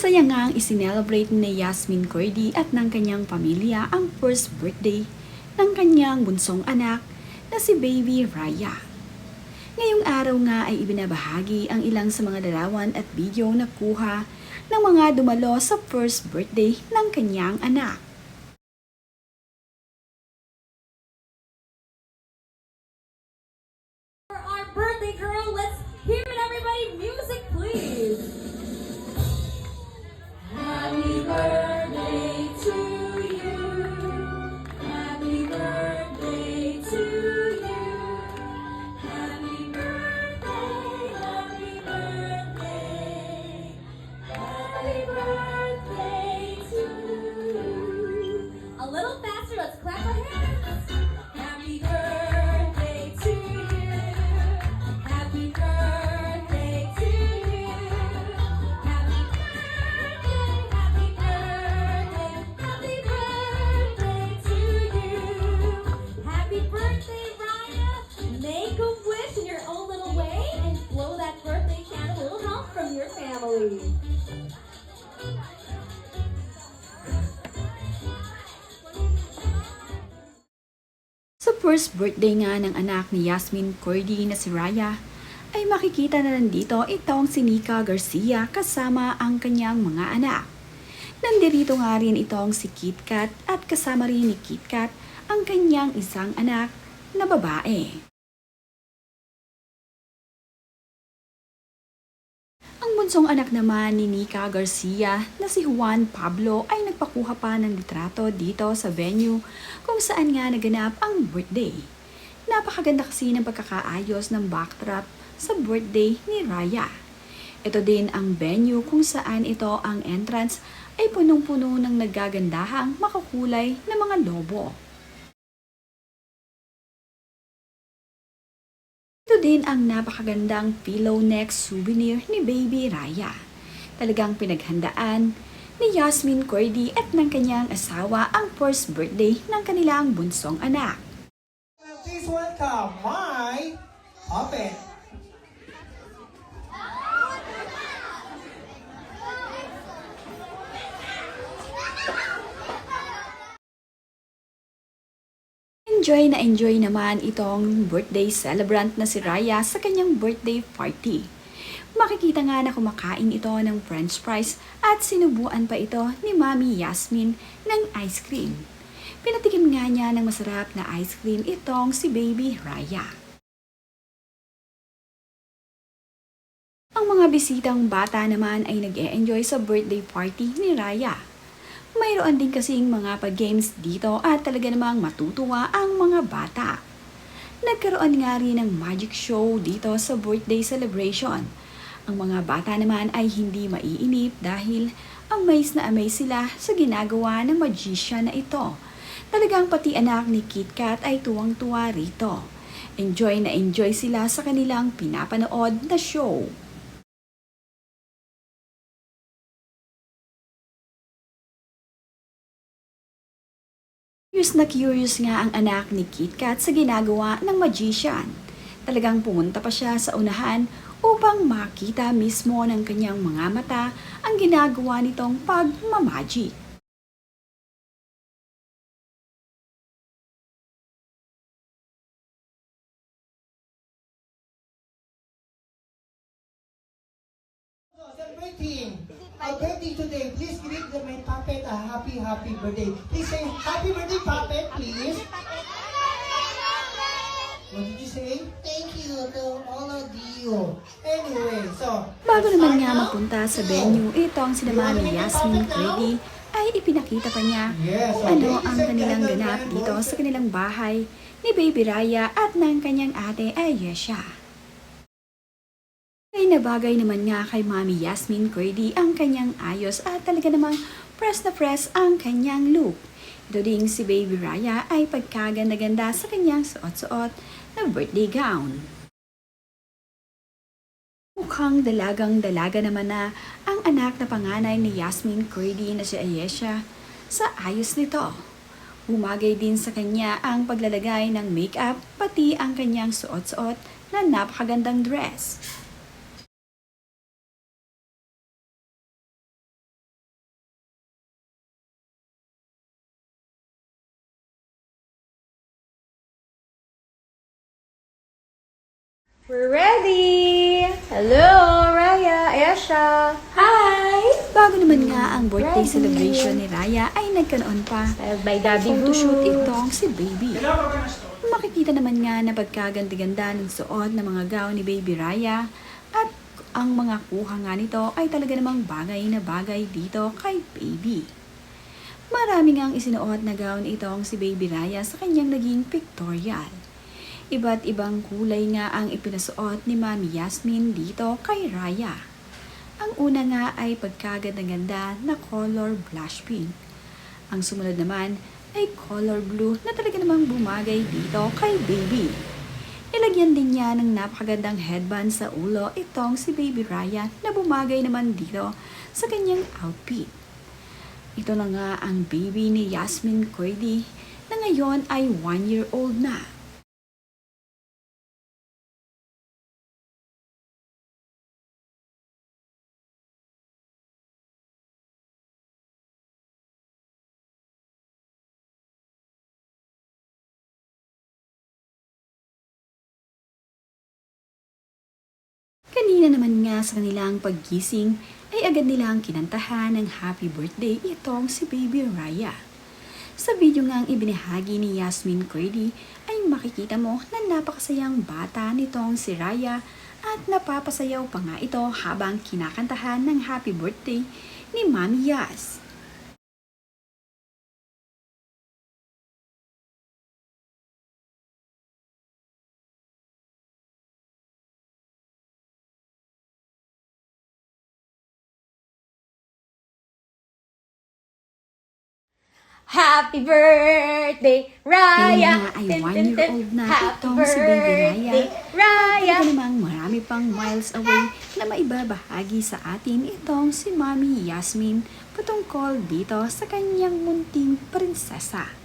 Masaya ngang isinelebrate ni Yasmin Cordy at ng kanyang pamilya ang first birthday ng kanyang bunsong anak na si Baby Raya. Ngayong araw nga ay ibinabahagi ang ilang sa mga larawan at video na kuha ng mga dumalo sa first birthday ng kanyang anak. For our birthday girl, let's hear it everybody, music please! Happy birthday to you. Happy birthday to you. Happy birthday, happy birthday. Happy birthday to you. A little faster, let's clap our hands. Happy birthday to you. Happy birthday to you. Happy to you. Happy birthday, Raya. Make a wish in your own little way and blow that birthday candle. A little help from your family. Sa first birthday nga ng anak ni Yasmin Cordy na si Raya, ay makikita na nandito itong si Nika Garcia kasama ang kanyang mga anak. Nandirito nga rin itong si KitKat at kasama rin ni KitKat ang kanyang isang anak na babae. Ang bunsong anak naman ni Nika Garcia na si Juan Pablo ay nagpakuha pa ng litrato dito sa venue kung saan nga naganap ang birthday. Napakaganda kasi ng pagkakaayos ng backdrop sa birthday ni Raya. Ito din ang venue kung saan ito ang entrance ay punong-puno ng naggagandahang makakulay na mga lobo. Ito din ang napakagandang pillow neck souvenir ni Baby Raya. Talagang pinaghandaan ni Yasmin Cordy at ng kanyang asawa ang first birthday ng kanilang bunsong anak. Please welcome my puppet. Enjoy naman itong birthday celebrant na si Raya sa kanyang birthday party. Makikita nga na kumakain ito ng french fries at sinubuan pa ito ni Mami Yasmin ng ice cream. Pinatikim nga niya ng masarap na ice cream itong si Baby Raya. Ang mga bisitang bata naman ay nag-e-enjoy sa birthday party ni Raya. Mayroon din kasing mga pag-games dito at talaga namang matutuwa ang mga bata. Nagkaroon nga rin ng magic show dito sa birthday celebration. Ang mga bata naman ay hindi maiinip dahil amaze na amaze sila sa ginagawa ng magician na ito. Talagang pati anak ni KitKat ay tuwang-tuwa rito. Enjoy na enjoy sila sa kanilang pinapanood na show. Curious nga ang anak ni KitKat sa ginagawa ng magician. Talagang pumunta pa siya sa unahan upang makita mismo ng kanyang mga mata ang ginagawa nitong pagmamagic. Celebrating our birthday today. Please greet my puppet a happy birthday. Please say happy birthday, puppet, please. What did you say? Thank you to all of you. Anyway, so Bago naman nga mapunta sa venue, itong sinama ni Yasmin Cordy ay ipinakita pa niya kung ano ang kanilang ganap dito sa kanilang bahay ni Baby Raya at ng kanyang ate Ayesha. Ay nabagay naman nga kay Mami Yasmin Cordy ang kanyang ayos at talaga namang press na press ang kanyang look. Ito ding si Baby Raya ay pagkaganda-ganda sa kanyang suot-suot na birthday gown. Mukhang dalagang-dalaga naman na ang anak na panganay ni Yasmin Cordy na si Ayesha sa ayos nito. Umagay din sa kanya ang paglalagay ng makeup pati ang kanyang suot-suot na napakagandang dress. We're ready! Hello, Raya, Esha! Hi! Bago naman nga ang birthday celebration ni Raya ay nagkaroon pa Styled by Daddy photoshoot Boo. itong si Baby. Makikita naman nga na pagkaganda-ganda ng suot ng mga gown ni Baby Raya at ang mga kuha nga nito ay talaga namang bagay na bagay dito kay Baby. Marami ngang isinuot na gown itong si Baby Raya sa kanyang naging pictorial. Iba't ibang kulay nga ang ipinasuot ni Mami Yasmin dito kay Raya. Ang una nga ay pagkaganda-ganda na color blush pink. Ang sumunod naman ay color blue na talaga namang bumagay dito kay Baby. Nilagyan din niya ng napakagandang headband sa ulo itong si Baby Raya na bumagay naman dito sa kanyang outfit. Ito na nga ang baby ni Yasmin Cordy na ngayon ay 1-year-old na. Kanina naman nga sa kanilang paggising ay agad nilang kinantahan ng happy birthday itong si Baby Raya. Sa video nga ang ibinahagi ni Yasmin Cordy ay makikita mo na napakasayang bata nitong si Raya at napapasayaw pa nga ito habang kinakantahan ng happy birthday ni Mami Yas. Happy birthday, Raya! Ngayon nga ay 1-year-old na Happy itong si Baby Raya. birthday, Raya! Talaga namang marami pang miles away na maibabahagi sa atin itong si Mami Yasmin patungkol dito sa kanyang munting prinsesa.